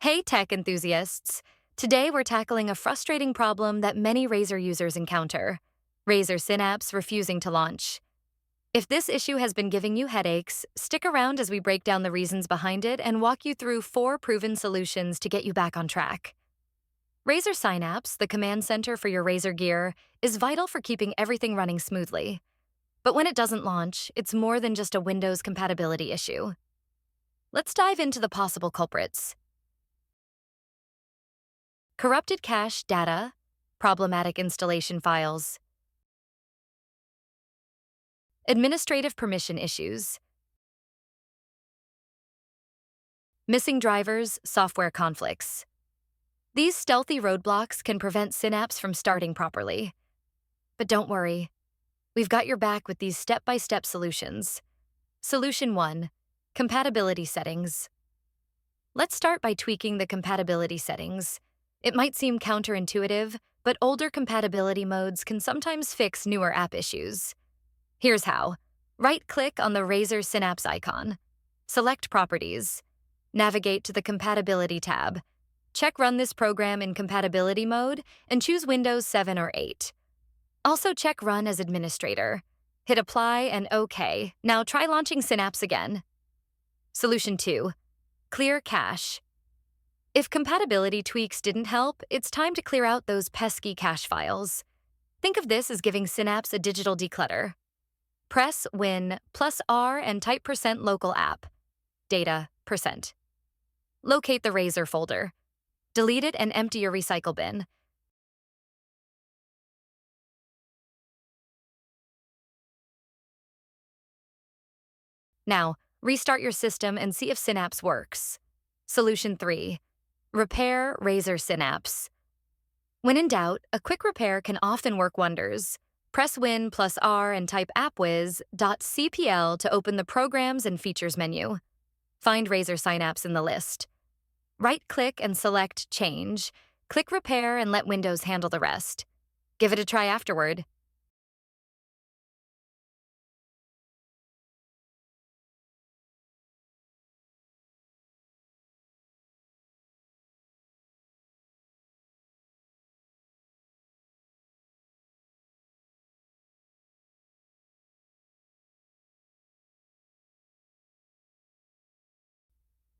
Hey, tech enthusiasts! Today we're tackling a frustrating problem that many Razer users encounter: Razer Synapse refusing to launch. If this issue has been giving you headaches, stick around as we break down the reasons behind it and walk you through 4 proven solutions to get you back on track. Razer Synapse, the command center for your Razer gear, is vital for keeping everything running smoothly. But when it doesn't launch, it's more than just a Windows compatibility issue. Let's dive into the possible culprits. Corrupted cache data, problematic installation files, administrative permission issues, missing drivers, software conflicts. These stealthy roadblocks can prevent Synapse from starting properly. But don't worry, we've got your back with these step-by-step solutions. Solution 1. Compatibility settings. Let's start by tweaking the compatibility settings. It might seem counterintuitive, but older compatibility modes can sometimes fix newer app issues. Here's how. Right-click on the Razer Synapse icon. Select Properties. Navigate to the Compatibility tab. Check Run this program in compatibility mode and choose Windows 7 or 8. Also check Run as administrator. Hit Apply and OK. Now try launching Synapse again. Solution 2. Clear cache. If compatibility tweaks didn't help, it's time to clear out those pesky cache files. Think of this as giving Synapse a digital declutter. Press Win plus R and type %local app. Data %. Locate the Razer folder. Delete it and empty your recycle bin. Now, restart your system and see if Synapse works. Solution 3. Repair Razer Synapse. When in doubt, a quick repair can often work wonders. Press Win plus R and type appwiz.cpl to open the Programs and Features menu. Find Razer Synapse in the list. Right-click and select Change. Click Repair and let Windows handle the rest. Give it a try afterward.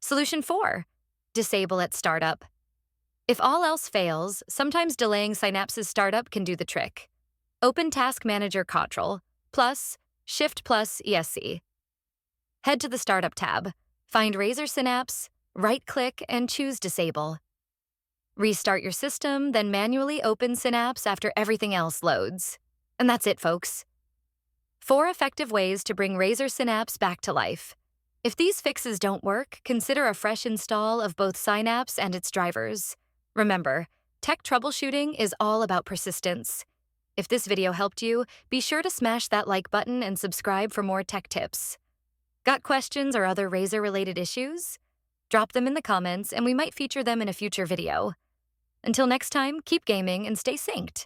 Solution 4. Disable at startup. If all else fails, sometimes delaying Synapse's startup can do the trick. Open Task Manager Ctrl plus Shift plus ESC. Head to the Startup tab, find Razer Synapse, right-click, and choose Disable. Restart your system, then manually open Synapse after everything else loads. And that's it, folks. 4 effective ways to bring Razer Synapse back to life. If these fixes don't work, consider a fresh install of both Synapse and its drivers. Remember, tech troubleshooting is all about persistence. If this video helped you, be sure to smash that like button and subscribe for more tech tips. Got questions or other Razer-related issues? Drop them in the comments and we might feature them in a future video. Until next time, keep gaming and stay synced.